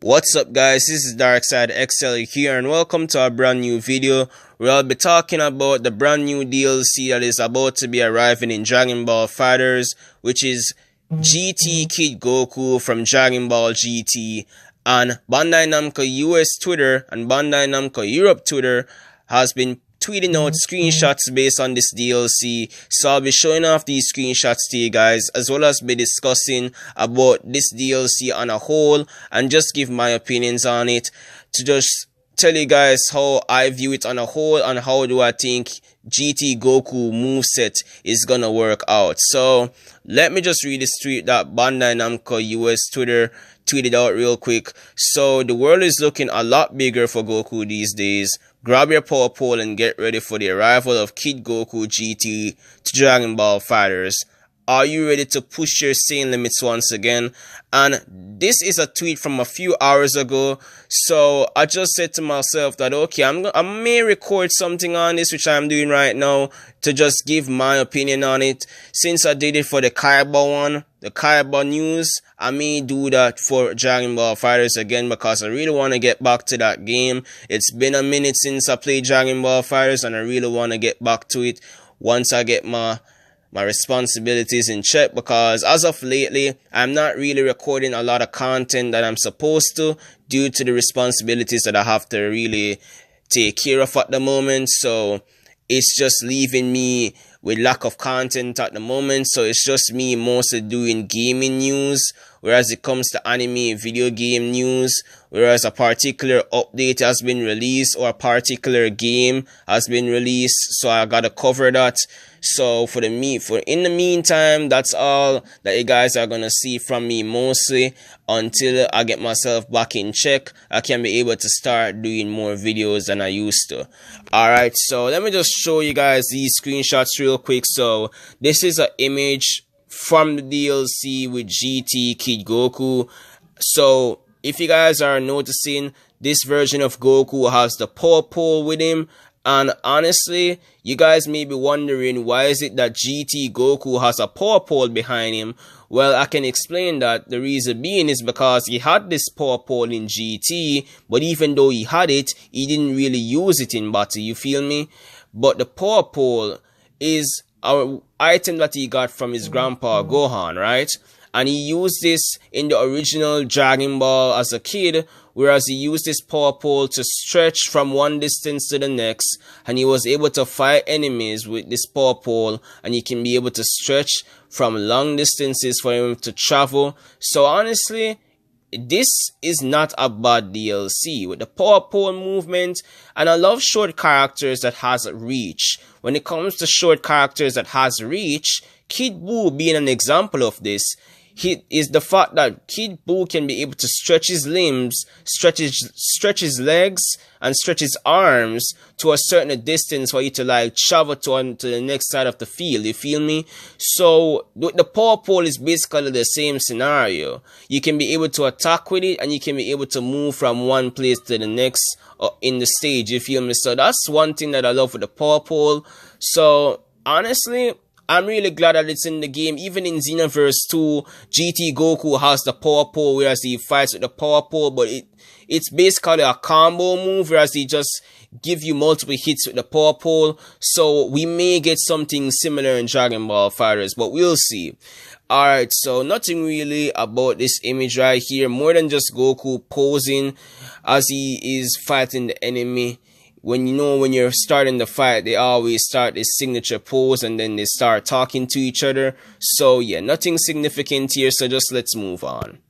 What's up guys, this is Darkside XL here and welcome to a brand new video where I'll be talking about the brand new DLC that is about to be arriving in Dragon Ball FighterZ, which is GT Kid Goku from Dragon Ball GT. And Bandai Namco US Twitter and Bandai Namco Europe Twitter has been tweeting out screenshots based on this DLC, so I'll be showing off these screenshots to you guys, as well as be discussing about this DLC on a whole and just give my opinions on it, to just tell you guys how I view it on a whole and how do I think GT Goku moveset is gonna work out. So let me just read this tweet that Bandai Namco US Twitter tweeted out real quick. So the world is looking a lot bigger for Goku these days. Grab your power pole and get ready for the arrival of Kid Goku GT to Dragon Ball FighterZ. Are you ready to push your sane limits once again? And this is a tweet from a few hours ago, so I just said to myself that okay, I may record something on this, which I'm doing right now, to just give my opinion on it. Since I did it for the Kaiba one, the Kaiba news, I may do that for Dragon Ball FighterZ again because I really want to get back to that game. It's been a minute since I played Dragon Ball FighterZ and I really want to get back to it once I get my responsibilities in check, because as of lately I'm not really recording a lot of content that I'm supposed to due to the responsibilities that I have to really take care of at the moment. So it's just leaving me with lack of content at the moment, so it's just me mostly doing gaming news, whereas it comes to anime video game news, whereas a particular update has been released or a particular game has been released, so I gotta cover that. So in the meantime, that's all that you guys are gonna see from me mostly until I get myself back in check. I can be able to start doing more videos than I used to. Alright, so let me just show you guys these screenshots real quick. So this is an image from the DLC with GT Kid Goku. So if you guys are noticing, this version of Goku has the power pole with him. And honestly, you guys may be wondering why is it that GT Goku has a power pole behind him. Well, I can explain that. The reason being is because he had this power pole in GT, but even though he had it, he didn't really use it in battle, you feel me? But the power pole is our item that he got from his grandpa Gohan, right? And he used this in the original Dragon Ball as a kid, whereas he used this power pole to stretch from one distance to the next, and he was able to fight enemies with this power pole, and he can be able to stretch from long distances for him to travel. So honestly, this is not a bad DLC with the power pole movement, and I love short characters that has reach. When it comes to short characters that has reach, Kid Buu being an example of this, is the fact that Kid Buu can be able to stretch his limbs, stretch his legs, and stretch his arms to a certain distance for you to like travel to the next side of the field, you feel me? So the power pole is basically the same scenario. You can be able to attack with it and you can be able to move from one place to the next in the stage, you feel me? So that's one thing that I love with the power pole. So honestly, I'm really glad that it's in the game. Even in Xenoverse 2, GT Goku has the power pole, whereas he fights with the power pole, but it's basically a combo move, whereas he just give you multiple hits with the power pole. So we may get something similar in Dragon Ball FighterZ, but we'll see. Alright, so nothing really about this image right here, more than just Goku posing as he is fighting the enemy. When you're starting the fight, they always start this signature pose and then they start talking to each other. So yeah, nothing significant here, so just let's move on.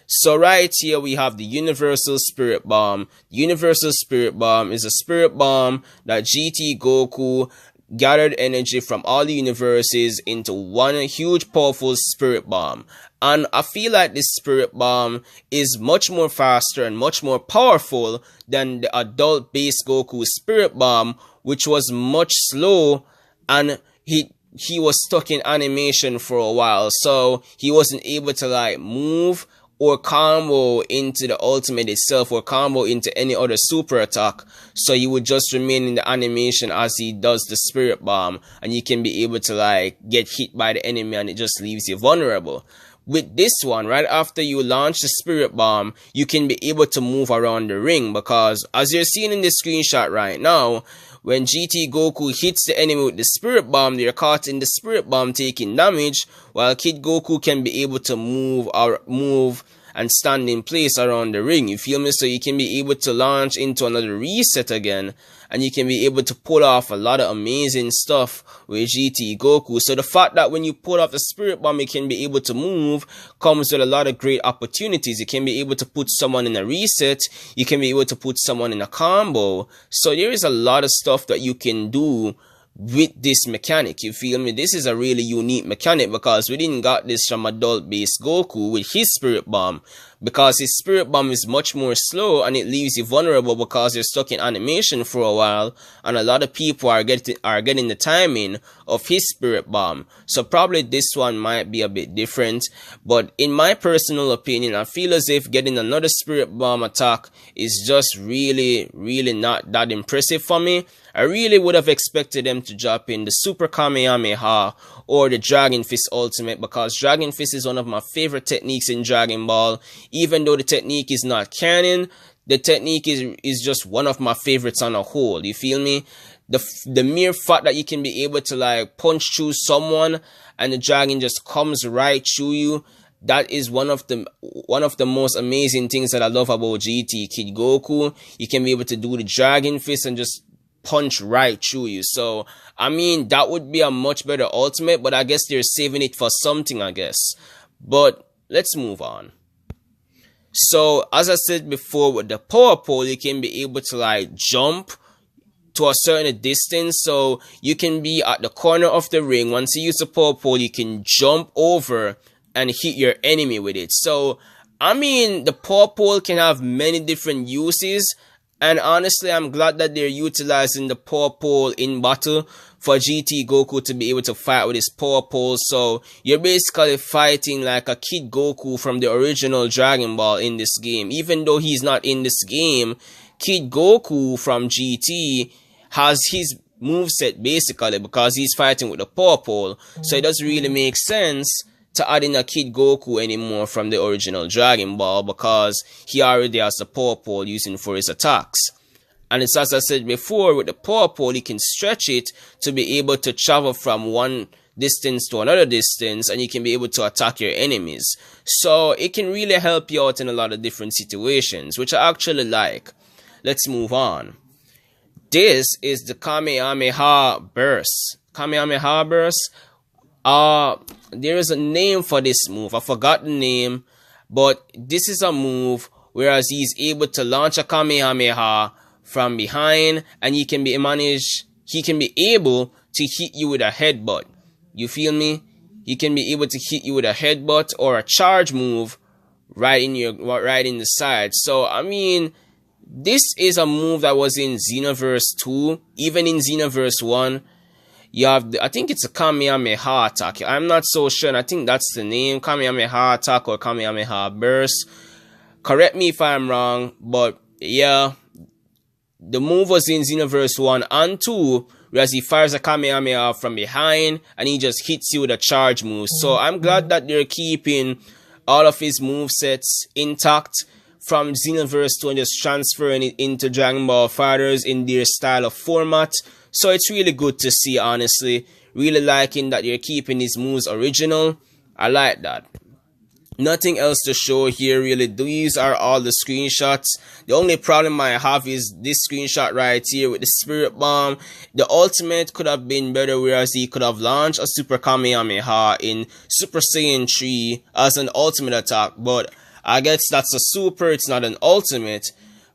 So right here we have the Universal Spirit Bomb. The Universal Spirit Bomb is a spirit bomb that GT Goku gathered energy from all the universes into one huge powerful spirit bomb. And I feel like this spirit bomb is much more faster and much more powerful than the adult base Goku spirit bomb, which was much slow, and he was stuck in animation for a while, so he wasn't able to like move or combo into the ultimate itself or combo into any other super attack. So you would just remain in the animation as he does the spirit bomb, and you can be able to like get hit by the enemy and it just leaves you vulnerable. with this one, right after you launch the Spirit Bomb, you can be able to move around the ring, because as you're seeing in the screenshot right now, when GT Goku hits the enemy with the Spirit Bomb, they're caught in the Spirit Bomb taking damage, while Kid Goku can be able to move and stand in place around the ring, you feel me? So you can be able to launch into another reset again, and you can be able to pull off a lot of amazing stuff with GT Goku. So the fact that when you pull off the Spirit Bomb, you can be able to move, comes with a lot of great opportunities. You can be able to put someone in a reset, you can be able to put someone in a combo. So there is a lot of stuff that you can do with this mechanic, you feel me? This is a really unique mechanic, because we didn't got this from adult based Goku with his Spirit Bomb, because his Spirit Bomb is much more slow and it leaves you vulnerable because you're stuck in animation for a while, and a lot of people are getting the timing of his Spirit Bomb. So probably this one might be a bit different, but in my personal opinion, I feel as if getting another Spirit Bomb attack is just really not that impressive for me. I really would have expected them to drop in the Super Kamehameha or the Dragon Fist Ultimate, because Dragon Fist is one of my favorite techniques in Dragon Ball. Even though the technique is not canon, the technique is just one of my favorites on a whole, you feel me? The mere fact that you can be able to like punch through someone and the dragon just comes right through you, that is one of the most amazing things that I love about GT Kid Goku. You can be able to do the Dragon Fist and just punch right through you. So I mean, that would be a much better ultimate, but I guess they're saving it for something, I guess. But let's move on. So as I said before, with the power pole, you can be able to like jump to a certain distance. So you can be at the corner of the ring. Once you use the power pole, you can jump over and hit your enemy with it. So I mean, the power pole can have many different uses, and honestly, I'm glad that they're utilizing the power pole in battle for GT Goku to be able to fight with his power pole. So you're basically fighting like a Kid Goku from the original Dragon Ball in this game. Even though he's not in this game, Kid Goku from GT has his moveset basically, because he's fighting with the power pole. So it doesn't really make sense to add in a Kid Goku anymore from the original Dragon Ball, because he already has the power pole using for his attacks. And it's as I said before, with the power pole, you can stretch it to be able to travel from one distance to another distance, and you can be able to attack your enemies. So it can really help you out in a lot of different situations, which I actually like. Let's move on. This is the Kamehameha Burst. Kamehameha Burst. There is a name for this move. I forgot the name, but this is a move whereas he's able to launch a Kamehameha from behind, and he can be able to hit you with a headbutt. You feel me? He can be able to hit you with a headbutt or a charge move right in the side. So I mean, this is a move that was in Xenoverse 2, even in Xenoverse 1. You have, I think it's a Kamehameha attack. I'm not so sure, and I think that's the name, Kamehameha attack or Kamehameha burst. Correct me if I'm wrong, but yeah, the move was in Xenoverse 1 and 2, whereas he fires a Kamehameha from behind and he just hits you with a charge move. So I'm glad that they're keeping all of his movesets intact from Xenoverse 2 and just transferring it into Dragon Ball FighterZ in their style of format. So it's really good to see, honestly. Really liking that you're keeping these moves original. I like that. Nothing else to show here, really. These are all the screenshots. The only problem I have is this screenshot right here with the Spirit Bomb. The ultimate could have been better, whereas he could have launched a Super Kamehameha in Super Saiyan 3 as an ultimate attack. But I guess that's a super, it's not an ultimate.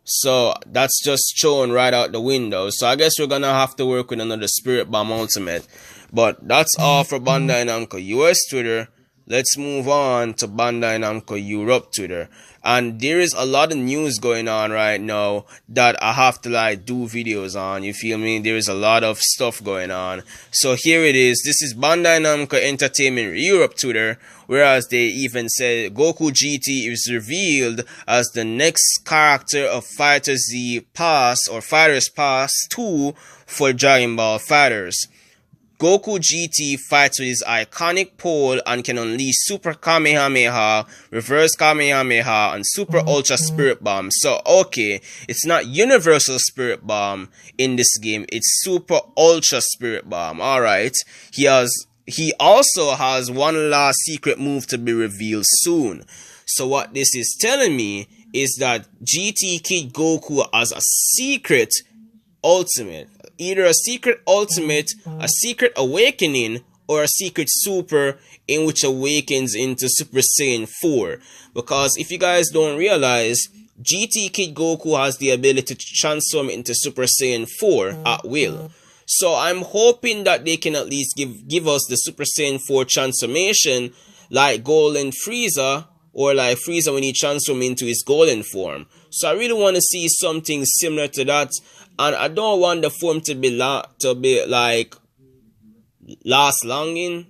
So that's just thrown right out the window. So I guess we're gonna have to work with another Spirit Bomb ultimate. But that's all for Bandai Namco US Twitter. Let's move on to Bandai Namco Europe Twitter. And there is a lot of news going on right now that I have to like do videos on. You feel me? There is a lot of stuff going on. So here it is. This is Bandai Namco Entertainment Europe Twitter. Whereas they even said Goku GT is revealed as the next character of FighterZ Pass or FighterZ Pass 2 for Dragon Ball FighterZ. Goku GT fights with his iconic pole and can unleash Super Kamehameha, Reverse Kamehameha, and Super Ultra Spirit Bomb. So, okay, it's not Universal Spirit Bomb in this game, it's Super Ultra Spirit Bomb. Alright, he also has one last secret move to be revealed soon. So what this is telling me is that GT Kid Goku has a secret ultimate. Either a secret ultimate, a secret awakening, or a secret super in which awakens into Super Saiyan 4. Because if you guys don't realize, GT Kid Goku has the ability to transform into Super Saiyan 4 at will. So I'm hoping that they can at least give us the Super Saiyan 4 transformation like Golden Frieza, or like Frieza when he transforms into his golden form. So I really want to see something similar to that. And I don't want the form to be like last longer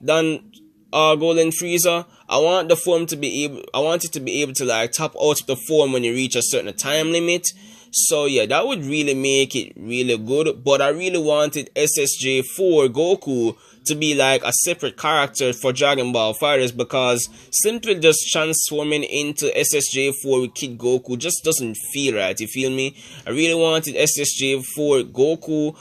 than Golden Frieza. I want the form to be able to like top out of the form when you reach a certain time limit. So yeah, that would really make it really good. But I really wanted SSJ4 Goku to be like a separate character for Dragon Ball FighterZ, because simply just transforming into SSJ4 with Kid Goku just doesn't feel right, you feel me? I really wanted SSJ4 Goku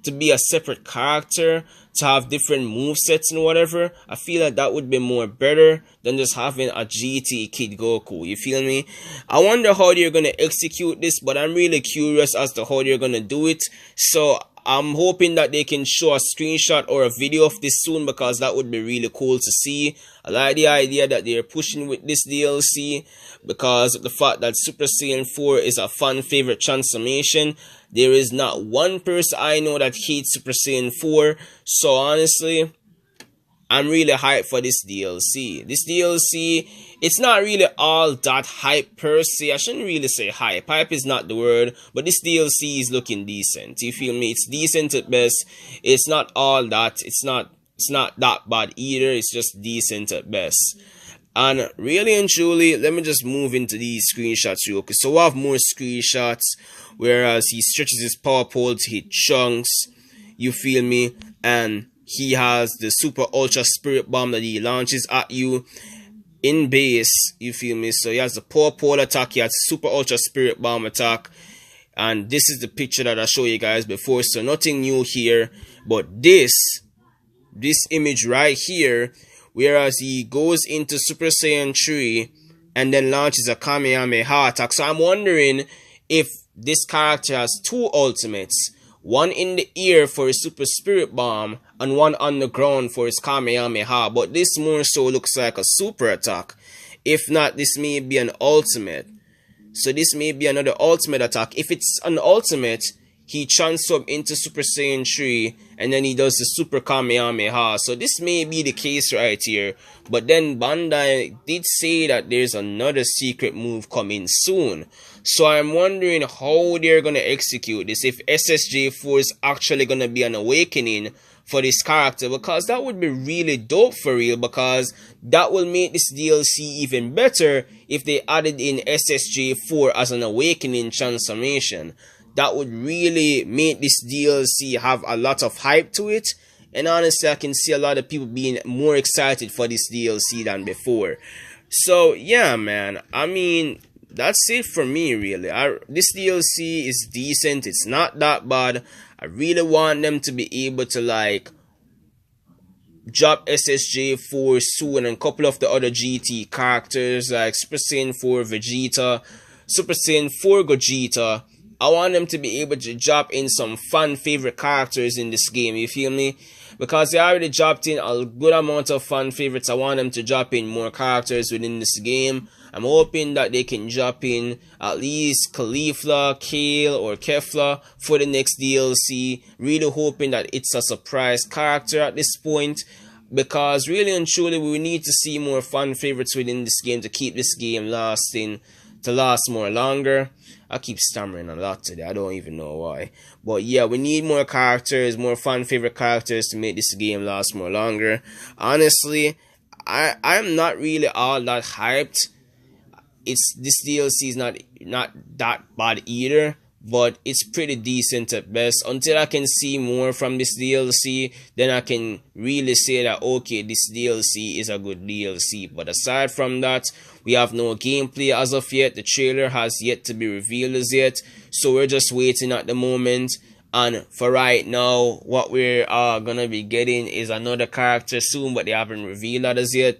to be a separate character, to have different movesets and whatever. I feel like that would be more better than just having a GT Kid Goku, you feel me? I wonder how they're gonna execute this, but I'm really curious as to how they're gonna do it. So I'm hoping that they can show a screenshot or a video of this soon, because that would be really cool to see. I like the idea that they're pushing with this DLC, because of the fact that Super Saiyan 4 is a fan favorite transformation. There is not one person I know that hates Super Saiyan 4. So honestly, I'm really hyped for this DLC. This DLC, it's not really all that hype per se. I shouldn't really say hype. Hype is not the word. But this DLC is looking decent. You feel me? It's decent at best. It's not all that. It's not that bad either. It's just decent at best. And really and truly, let me just move into these screenshots real quick. So we have more screenshots, whereas he stretches his power pole to hit chunks. You feel me? And he has the Super Ultra Spirit Bomb that he launches at you in base, you feel me? So he has the Power Pole attack, he has Super Ultra Spirit Bomb attack. And this is the picture that I showed you guys before, so nothing new here. But this image right here, whereas he goes into Super Saiyan 3 and then launches a Kamehameha attack. So I'm wondering if this character has two ultimates. One in the air for his Super Spirit Bomb, and one on the ground for his Kamehameha. But this more so looks like a super attack. If not, this may be an ultimate. So this may be another ultimate attack. If it's an ultimate, he transforms into Super Saiyan 3, and then he does the Super Kamehameha. So this may be the case right here. But then Bandai did say that there's another secret move coming soon. So I'm wondering how they're going to execute this. If SSJ4 is actually going to be an awakening for this character. Because that would be really dope for real. Because that will make this DLC even better if they added in SSJ4 as an awakening transformation. That would really make this DLC have a lot of hype to it. And honestly, I can see a lot of people being more excited for this DLC than before. So, yeah, man. I mean, that's it for me, really. This DLC is decent. It's not that bad. I really want them to be able to, like, drop SSJ4 soon, and a couple of the other GT characters, like Super Saiyan 4 Vegeta, Super Saiyan 4 Gogeta. I want them to be able to drop in some fan favorite characters in this game, you feel me? Because they already dropped in a good amount of fan favorites. I want them to drop in more characters within this game. I'm hoping that they can drop in at least Caulifla, Kale, or Kefla for the next DLC. Really hoping that it's a surprise character at this point. Because really and truly, we need to see more fan favorites within this game to keep this game to last more longer. I keep stammering a lot today. I don't even know why. But yeah, we need more characters, more fan favorite characters to make this game last more longer. Honestly, I'm not really all that hyped. This DLC is not that bad either. but it's pretty decent at best. Until I can see more from this DLC, then I can really say that okay, this DLC is a good DLC. But aside from that, we have no gameplay as of yet. The trailer has yet to be revealed as yet, so we're just waiting at the moment. And for right now, what we're gonna be getting is another character soon, but they haven't revealed that as yet.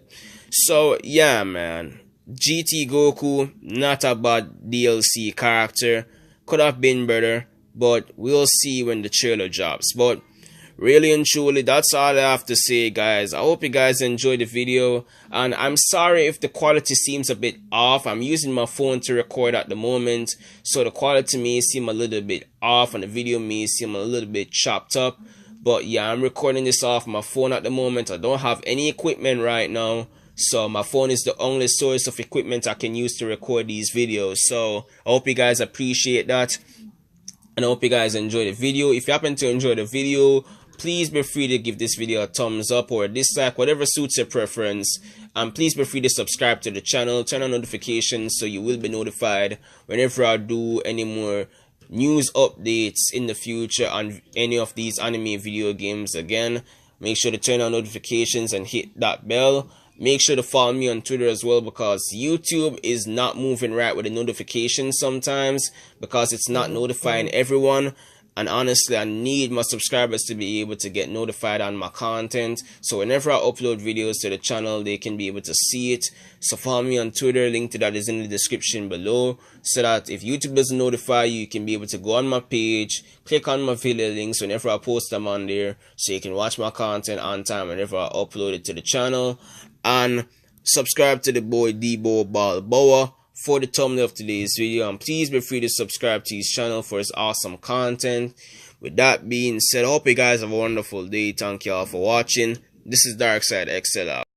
So yeah, man, GT Goku, not a bad DLC character. Could have been better, but we'll see when the trailer drops. But really and truly, that's all I have to say, guys. I hope you guys enjoyed the video, and I'm sorry if the quality seems a bit off. I'm using my phone to record at the moment, so the quality may seem a little bit off and the video may seem a little bit chopped up. But yeah, I'm recording this off my phone at the moment. I don't have any equipment right now, so my phone is the only source of equipment I can use to record these videos. So I hope you guys appreciate that, and I hope you guys enjoy the video. If you happen to enjoy the video, please be free to give this video a thumbs up or a dislike, whatever suits your preference. And please be free to subscribe to the channel, turn on notifications so you will be notified whenever I do any more news updates in the future on any of these anime video games. Again, make sure to turn on notifications and hit that bell. Make sure to follow me on Twitter as well, because YouTube is not moving right with the notifications sometimes, because it's not notifying everyone. And honestly, I need my subscribers to be able to get notified on my content, so whenever I upload videos to the channel, they can be able to see it. So follow me on Twitter, link to that is in the description below, so that if YouTube doesn't notify you, you can be able to go on my page, click on my video links whenever I post them on there, so you can watch my content on time whenever I upload it to the channel. And subscribe to the boy Debo Balboa for the thumbnail of today's video, and please be free to subscribe to his channel for his awesome content. With that being said, I hope you guys have a wonderful day. Thank you all for watching. This is FighterZ XL out.